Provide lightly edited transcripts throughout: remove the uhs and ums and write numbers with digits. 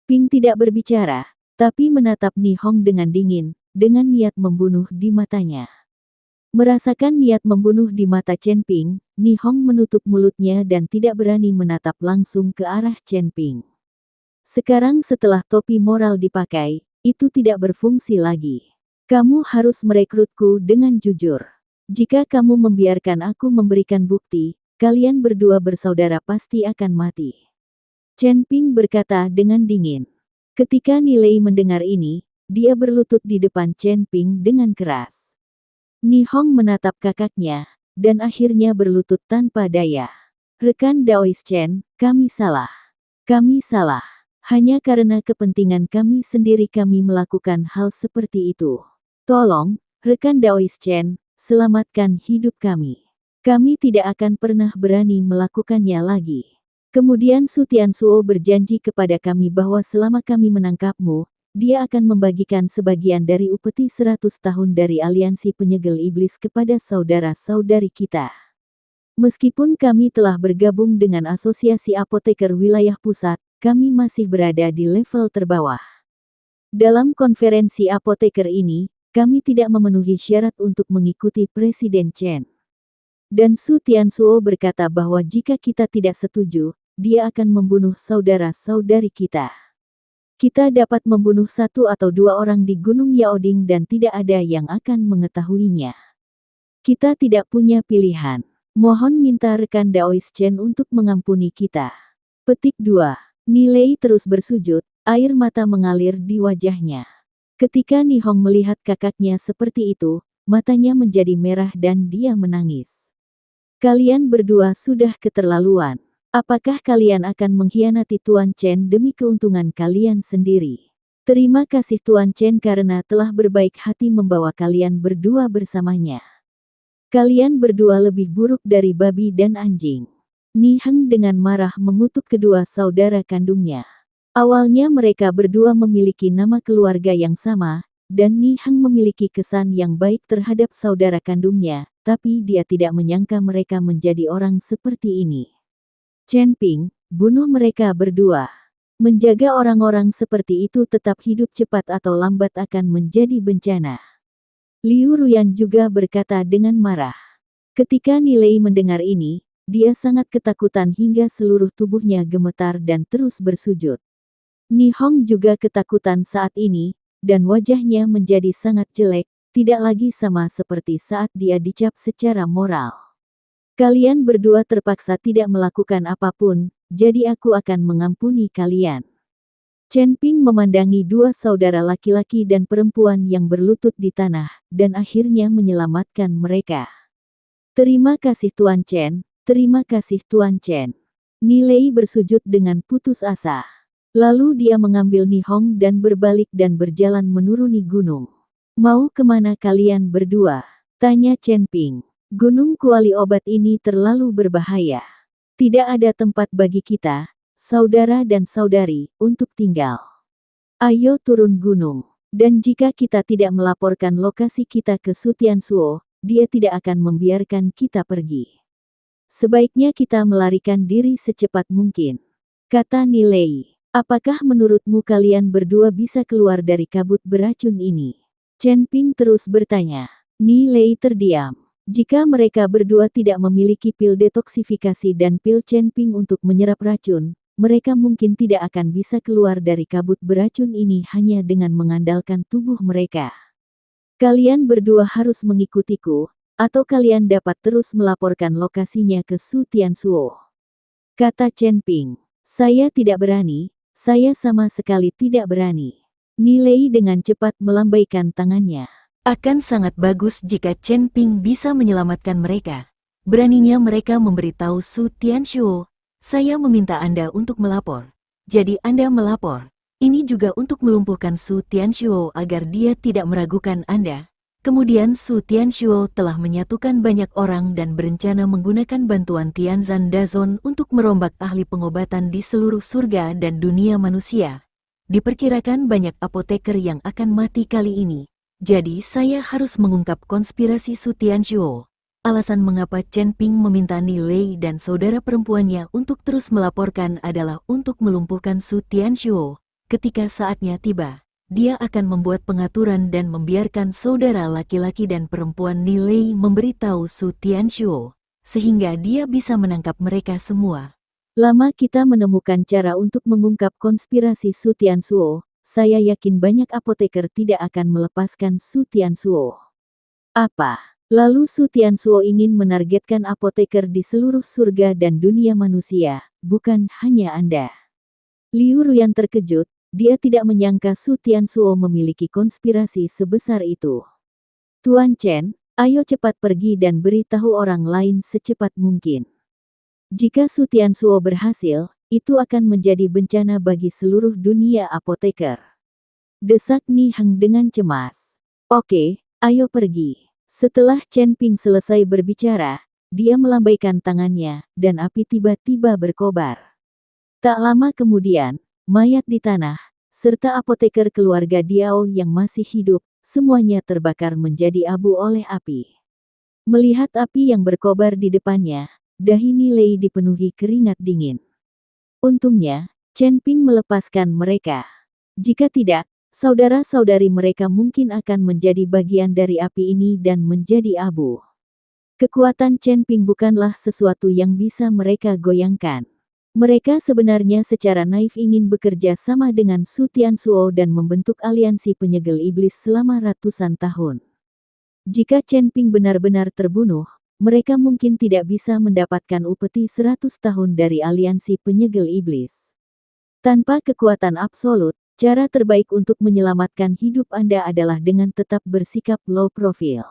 Ping tidak berbicara, tapi menatap Ni Hong dengan dingin, dengan niat membunuh di matanya. Merasakan niat membunuh di mata Chen Ping, Ni Hong menutup mulutnya dan tidak berani menatap langsung ke arah Chen Ping. Sekarang setelah topi moral dipakai, itu tidak berfungsi lagi. Kamu harus merekrutku dengan jujur. Jika kamu membiarkan aku memberikan bukti, kalian berdua bersaudara pasti akan mati. Chen Ping berkata dengan dingin. Ketika Nilei mendengar ini, dia berlutut di depan Chen Ping dengan keras. Ni Hong menatap kakaknya, dan akhirnya berlutut tanpa daya. Rekan Daois Chen, kami salah. Kami salah. Hanya karena kepentingan kami sendiri kami melakukan hal seperti itu. Tolong, rekan Daois Chen, selamatkan hidup kami. Kami tidak akan pernah berani melakukannya lagi. Kemudian Su Tianzuo berjanji kepada kami bahwa selama kami menangkapmu, dia akan membagikan sebagian dari upeti 100 tahun dari aliansi penyegel iblis kepada saudara-saudari kita. Meskipun kami telah bergabung dengan Asosiasi Apoteker Wilayah Pusat, kami masih berada di level terbawah. Dalam konferensi apoteker ini, kami tidak memenuhi syarat untuk mengikuti Presiden Chen. Dan Su Tianzuo berkata bahwa jika kita tidak setuju, dia akan membunuh saudara-saudari kita. Kita dapat membunuh 1 atau 2 orang di Gunung Yaoding dan tidak ada yang akan mengetahuinya. Kita tidak punya pilihan. Mohon minta rekan Daois Chen untuk mengampuni kita. Petik 2. Nilei terus bersujud, air mata mengalir di wajahnya. Ketika Ni Hong melihat kakaknya seperti itu, matanya menjadi merah dan dia menangis. Kalian berdua sudah keterlaluan. Apakah kalian akan mengkhianati Tuan Chen demi keuntungan kalian sendiri? Terima kasih Tuan Chen karena telah berbaik hati membawa kalian berdua bersamanya. Kalian berdua lebih buruk dari babi dan anjing. Ni Heng dengan marah mengutuk kedua saudara kandungnya. Awalnya mereka berdua memiliki nama keluarga yang sama, dan Ni Heng memiliki kesan yang baik terhadap saudara kandungnya, tapi dia tidak menyangka mereka menjadi orang seperti ini. Chen Ping, bunuh mereka berdua. Menjaga orang-orang seperti itu tetap hidup cepat atau lambat akan menjadi bencana. Liu Ruyan juga berkata dengan marah. Ketika Nilei mendengar ini, dia sangat ketakutan hingga seluruh tubuhnya gemetar dan terus bersujud. Ni Hong juga ketakutan saat ini, dan wajahnya menjadi sangat jelek, tidak lagi sama seperti saat dia dicap secara moral. Kalian berdua terpaksa tidak melakukan apapun, jadi aku akan mengampuni kalian. Chen Ping memandangi dua saudara laki-laki dan perempuan yang berlutut di tanah, dan akhirnya menyelamatkan mereka. Terima kasih Tuan Chen, terima kasih Tuan Chen. Nilei bersujud dengan putus asa. Lalu dia mengambil Ni Hong dan berbalik dan berjalan menuruni gunung. Mau kemana kalian berdua? Tanya Chen Ping. Gunung Kuali Obat ini terlalu berbahaya. Tidak ada tempat bagi kita, saudara dan saudari, untuk tinggal. Ayo turun gunung. Dan jika kita tidak melaporkan lokasi kita ke Su Tianzuo, dia tidak akan membiarkan kita pergi. Sebaiknya kita melarikan diri secepat mungkin. Kata Nilei. Apakah menurutmu kalian berdua bisa keluar dari kabut beracun ini? Chen Ping terus bertanya. Nilei terdiam. Jika mereka berdua tidak memiliki pil detoksifikasi dan pil Chen Ping untuk menyerap racun, mereka mungkin tidak akan bisa keluar dari kabut beracun ini hanya dengan mengandalkan tubuh mereka. Kalian berdua harus mengikutiku, atau kalian dapat terus melaporkan lokasinya ke Su Tianzuo. Kata Chen Ping. Saya tidak berani, saya sama sekali tidak berani. Nilei dengan cepat melambaikan tangannya. Akan sangat bagus jika Chen Ping bisa menyelamatkan mereka. Beraninya mereka memberitahu Su Tianzuo, saya meminta Anda untuk melapor. Jadi Anda melapor. Ini juga untuk melumpuhkan Su Tianzuo agar dia tidak meragukan Anda. Kemudian Su Tianzuo telah menyatukan banyak orang dan berencana menggunakan bantuan Tianzan Dazon untuk merombak ahli pengobatan di seluruh surga dan dunia manusia. Diperkirakan banyak apoteker yang akan mati kali ini. Jadi saya harus mengungkap konspirasi Su Tianzuo. Alasan mengapa Chen Ping meminta Nilei dan saudara perempuannya untuk terus melaporkan adalah untuk melumpuhkan Su Tianzuo, ketika saatnya tiba, dia akan membuat pengaturan dan membiarkan saudara laki-laki dan perempuan Nilai memberitahu Su Tianshuo, sehingga dia bisa menangkap mereka semua. Lama kita menemukan cara untuk mengungkap konspirasi Su Tianshuo. Saya yakin banyak apoteker tidak akan melepaskan Su Tianshuo. Apa? Lalu Su Tianshuo ingin menargetkan apoteker di seluruh surga dan dunia manusia, bukan hanya Anda. Liu Ruyan terkejut, dia tidak menyangka Su Tianshuo memiliki konspirasi sebesar itu. Tuan Chen, ayo cepat pergi dan beritahu orang lain secepat mungkin. Jika Su Tianshuo berhasil, itu akan menjadi bencana bagi seluruh dunia apoteker. Desak Ni Heng dengan cemas. Oke, ayo pergi. Setelah Chen Ping selesai berbicara, dia melambaikan tangannya, dan api tiba-tiba berkobar. Tak lama kemudian, mayat di tanah, serta apoteker keluarga Diao yang masih hidup, semuanya terbakar menjadi abu oleh api. Melihat api yang berkobar di depannya, dahi Nilai dipenuhi keringat dingin. Untungnya, Chen Ping melepaskan mereka. Jika tidak, saudara-saudari mereka mungkin akan menjadi bagian dari api ini dan menjadi abu. Kekuatan Chen Ping bukanlah sesuatu yang bisa mereka goyangkan. Mereka sebenarnya secara naif ingin bekerja sama dengan Su Tianshuo dan membentuk aliansi penyegel iblis selama ratusan tahun. Jika Chen Ping benar-benar terbunuh, mereka mungkin tidak bisa mendapatkan upeti 100 tahun dari aliansi penyegel iblis. Tanpa kekuatan absolut, cara terbaik untuk menyelamatkan hidup Anda adalah dengan tetap bersikap low profile.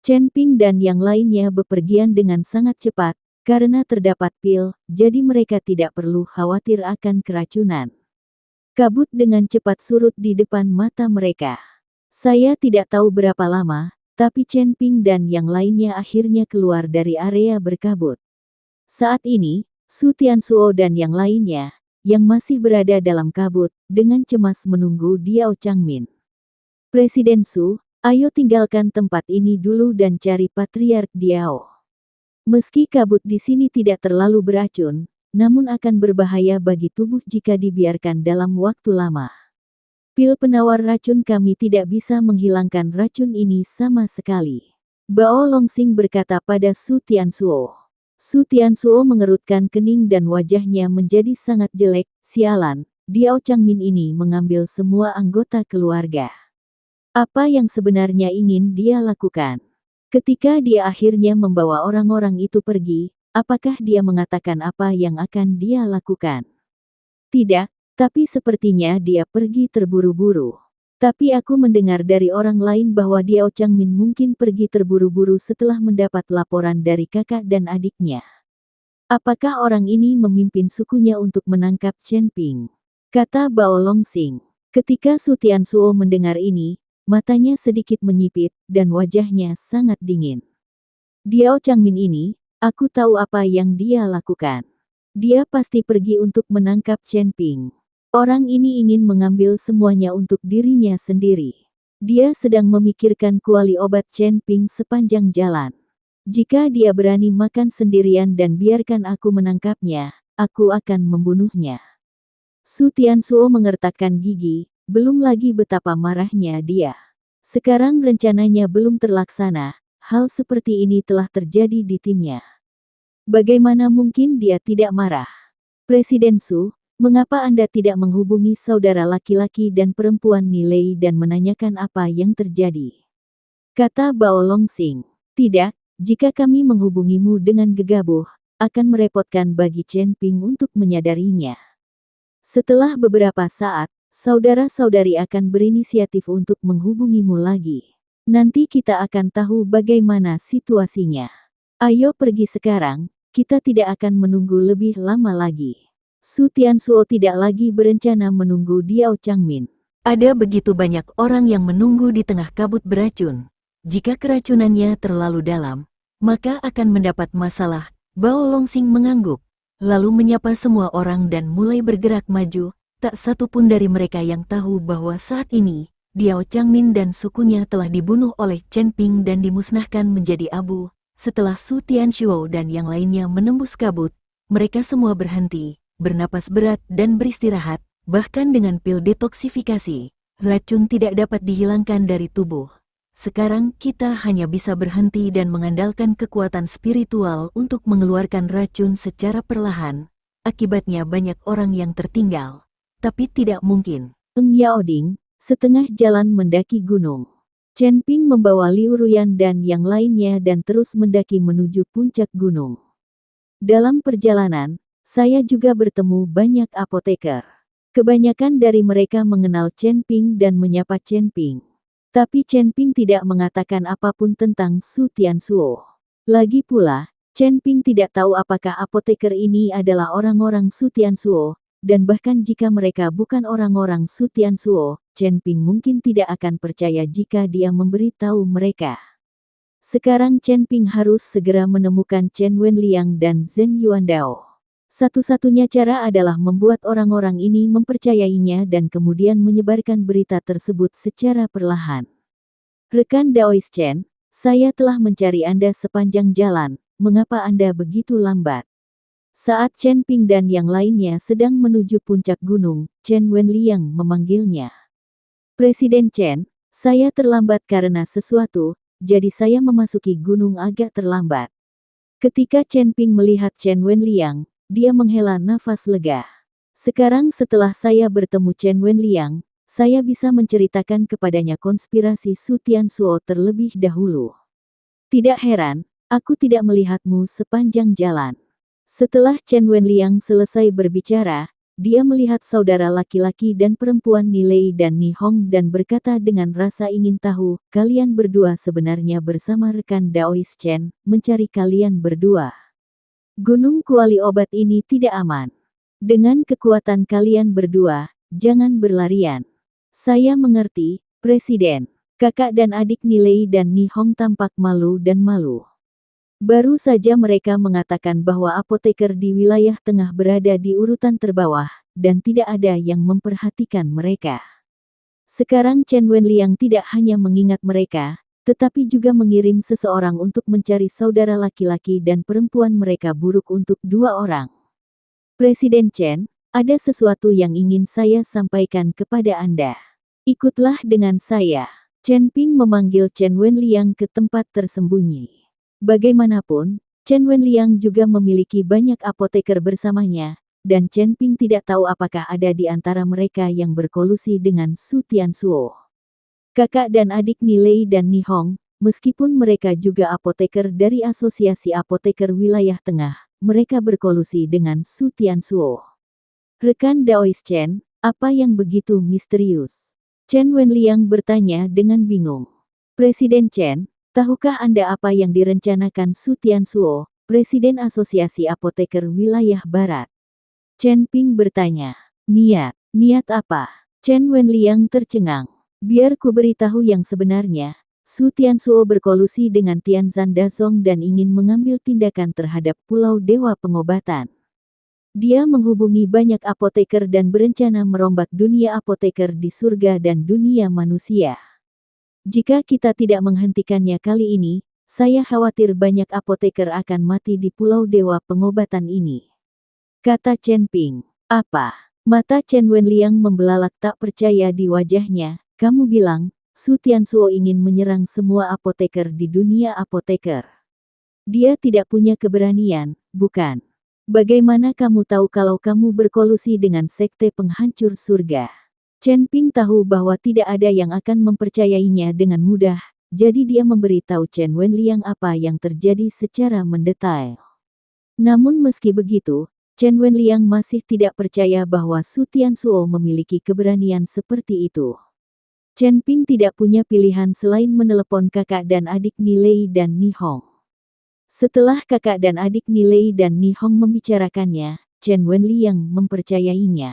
Chen Ping dan yang lainnya bepergian dengan sangat cepat, karena terdapat pil, jadi mereka tidak perlu khawatir akan keracunan. Kabut dengan cepat surut di depan mata mereka. Saya tidak tahu berapa lama, tapi Chen Ping dan yang lainnya akhirnya keluar dari area berkabut. Saat ini, Su Tianshuo dan yang lainnya, yang masih berada dalam kabut, dengan cemas menunggu Diao Changmin. Presiden Su, ayo tinggalkan tempat ini dulu dan cari Patriark Diao. Meski kabut di sini tidak terlalu beracun, namun akan berbahaya bagi tubuh jika dibiarkan dalam waktu lama. Pil penawar racun kami tidak bisa menghilangkan racun ini sama sekali. Bao Longsing berkata pada Su Tianshuo. Su Tianshuo mengerutkan kening dan wajahnya menjadi sangat jelek. Sialan, Diao Changmin ini mengambil semua anggota keluarga. Apa yang sebenarnya ingin dia lakukan? Ketika dia akhirnya membawa orang-orang itu pergi, apakah dia mengatakan apa yang akan dia lakukan? Tidak. Tapi sepertinya dia pergi terburu-buru. Tapi aku mendengar dari orang lain bahwa Diao Changmin mungkin pergi terburu-buru setelah mendapat laporan dari kakak dan adiknya. Apakah orang ini memimpin sukunya untuk menangkap Chen Ping? Kata Bao Longsing. Ketika Su Tianshuo mendengar ini, matanya sedikit menyipit, dan wajahnya sangat dingin. Diao Changmin ini, aku tahu apa yang dia lakukan. Dia pasti pergi untuk menangkap Chen Ping. Orang ini ingin mengambil semuanya untuk dirinya sendiri. Dia sedang memikirkan kuali obat Chen Ping sepanjang jalan. Jika dia berani makan sendirian dan biarkan aku menangkapnya, aku akan membunuhnya. Su Tianshuo mengertakkan gigi, belum lagi betapa marahnya dia. Sekarang rencananya belum terlaksana, hal seperti ini telah terjadi di timnya. Bagaimana mungkin dia tidak marah? Presiden Su, mengapa Anda tidak menghubungi saudara laki-laki dan perempuan Nilai dan menanyakan apa yang terjadi? Kata Bao Longsing. Tidak, jika kami menghubungimu dengan gegabah, akan merepotkan bagi Chen Ping untuk menyadarinya. Setelah beberapa saat, saudara-saudari akan berinisiatif untuk menghubungimu lagi. Nanti kita akan tahu bagaimana situasinya. Ayo pergi sekarang, kita tidak akan menunggu lebih lama lagi. Su Tianshuo tidak lagi berencana menunggu Diao Changmin. Ada begitu banyak orang yang menunggu di tengah kabut beracun. Jika keracunannya terlalu dalam, maka akan mendapat masalah. Bao Longsing mengangguk, lalu menyapa semua orang dan mulai bergerak maju. Tak satu pun dari mereka yang tahu bahwa saat ini, Diao Changmin dan sukunya telah dibunuh oleh Chen Ping dan dimusnahkan menjadi abu. Setelah Su Tianshuo dan yang lainnya menembus kabut, mereka semua berhenti, bernapas berat dan beristirahat, Bahkan dengan pil detoksifikasi, racun tidak dapat dihilangkan dari tubuh. Sekarang kita hanya bisa berhenti dan mengandalkan kekuatan spiritual untuk mengeluarkan racun secara perlahan. Akibatnya banyak orang yang tertinggal. Tapi tidak mungkin. Eng Yaoding, setengah jalan mendaki gunung. Chen Ping membawa Liu Ruyan dan yang lainnya dan terus mendaki menuju puncak gunung. Dalam perjalanan, saya juga bertemu banyak apoteker. Kebanyakan dari mereka mengenal Chen Ping dan menyapa Chen Ping. Tapi Chen Ping tidak mengatakan apapun tentang Su Tianzuo. Lagi pula, Chen Ping tidak tahu apakah apoteker ini adalah orang-orang Su Tianzuo, dan bahkan jika mereka bukan orang-orang Su Tianzuo, Chen Ping mungkin tidak akan percaya jika dia memberitahu mereka. Sekarang Chen Ping harus segera menemukan Chen Wenliang dan Zhen Yuandao. Satu-satunya cara adalah membuat orang-orang ini mempercayainya dan kemudian menyebarkan berita tersebut secara perlahan. Rekan Daois Chen, saya telah mencari Anda sepanjang jalan, mengapa Anda begitu lambat? Saat Chen Ping dan yang lainnya sedang menuju puncak gunung, Chen Wenliang memanggilnya. Presiden Chen, saya terlambat karena sesuatu, jadi saya memasuki gunung agak terlambat. Ketika Chen Ping melihat Chen Wenliang, dia menghela nafas lega. Sekarang setelah saya bertemu Chen Wenliang, saya bisa menceritakan kepadanya konspirasi Su Tianzuo terlebih dahulu. Tidak heran, aku tidak melihatmu sepanjang jalan. Setelah Chen Wenliang selesai berbicara, dia melihat saudara laki-laki dan perempuan Nilei dan Nihong dan berkata dengan rasa ingin tahu, kalian berdua sebenarnya bersama rekan Daois Chen, mencari kalian berdua. Gunung Kuali Obat ini tidak aman. Dengan kekuatan kalian berdua, jangan berlarian. Saya mengerti, Presiden. Kakak dan adik Nilei dan Nihong tampak malu dan malu. Baru saja mereka mengatakan bahwa apoteker di wilayah tengah berada di urutan terbawah, dan tidak ada yang memperhatikan mereka. Sekarang Chen Wenliang tidak hanya mengingat mereka, tetapi juga mengirim seseorang untuk mencari saudara laki-laki dan perempuan mereka buruk untuk dua orang. Presiden Chen, ada sesuatu yang ingin saya sampaikan kepada Anda. Ikutlah dengan saya. Chen Ping memanggil Chen Wenliang ke tempat tersembunyi. Bagaimanapun, Chen Wenliang juga memiliki banyak apoteker bersamanya, dan Chen Ping tidak tahu apakah ada di antara mereka yang berkolusi dengan Su Tianzuo. Kakak dan adik Nilei dan Nihong, meskipun mereka juga apoteker dari Asosiasi Apoteker Wilayah Tengah, mereka berkolusi dengan Su Tianzuo. Rekan Daois Chen, apa yang begitu misterius? Chen Wenliang bertanya dengan bingung. Presiden Chen, tahukah Anda apa yang direncanakan Su Tianzuo, Presiden Asosiasi Apoteker Wilayah Barat? Chen Ping bertanya. Niat apa? Chen Wenliang tercengang. Biar ku beritahu yang sebenarnya, Su Tianzuo berkolusi dengan Tianzhan Dazong dan ingin mengambil tindakan terhadap Pulau Dewa Pengobatan. Dia menghubungi banyak apoteker dan berencana merombak dunia apoteker di surga dan dunia manusia. Jika kita tidak menghentikannya kali ini, saya khawatir banyak apoteker akan mati di Pulau Dewa Pengobatan ini. Kata Chen Ping. Apa? Mata Chen Wenliang membelalak tak percaya di wajahnya. Kamu bilang, Su Tianzuo ingin menyerang semua apoteker di dunia apoteker. Dia tidak punya keberanian, bukan? Bagaimana kamu tahu kalau kamu berkolusi dengan sekte penghancur surga? Chen Ping tahu bahwa tidak ada yang akan mempercayainya dengan mudah, jadi dia memberitahu Chen Wenliang apa yang terjadi secara mendetail. Namun meski begitu, Chen Wenliang masih tidak percaya bahwa Su Tianzuo memiliki keberanian seperti itu. Chen Ping tidak punya pilihan selain menelepon kakak dan adik Nilei dan Nihong. Setelah kakak dan adik Nilei dan Nihong membicarakannya, Chen Wenliang mempercayainya.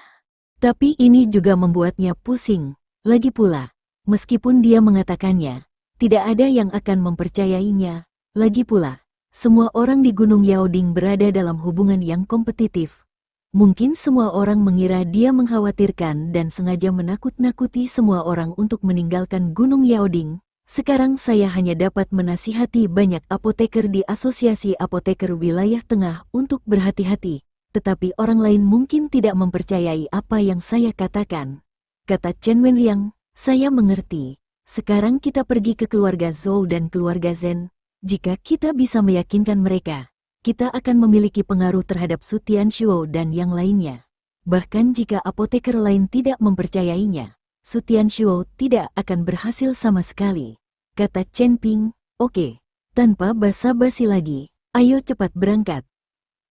Tapi ini juga membuatnya pusing. Lagi pula, meskipun dia mengatakannya, tidak ada yang akan mempercayainya. Lagi pula, semua orang di Gunung Yaoding berada dalam hubungan yang kompetitif. Mungkin semua orang mengira dia mengkhawatirkan dan sengaja menakut-nakuti semua orang untuk meninggalkan Gunung Yaoding. Sekarang saya hanya dapat menasihati banyak apoteker di Asosiasi Apoteker Wilayah Tengah untuk berhati-hati. tetapi orang lain mungkin tidak mempercayai apa yang saya katakan. Kata Chen Wenliang, saya mengerti. Sekarang kita pergi ke keluarga Zhou dan keluarga Zhen. Jika kita bisa meyakinkan mereka, kita akan memiliki pengaruh terhadap Su Tianxiu dan yang lainnya. Bahkan jika apoteker lain tidak mempercayainya, Su Tianxiu tidak akan berhasil sama sekali. Kata Chen Ping, oke, tanpa basa-basi lagi, ayo cepat berangkat.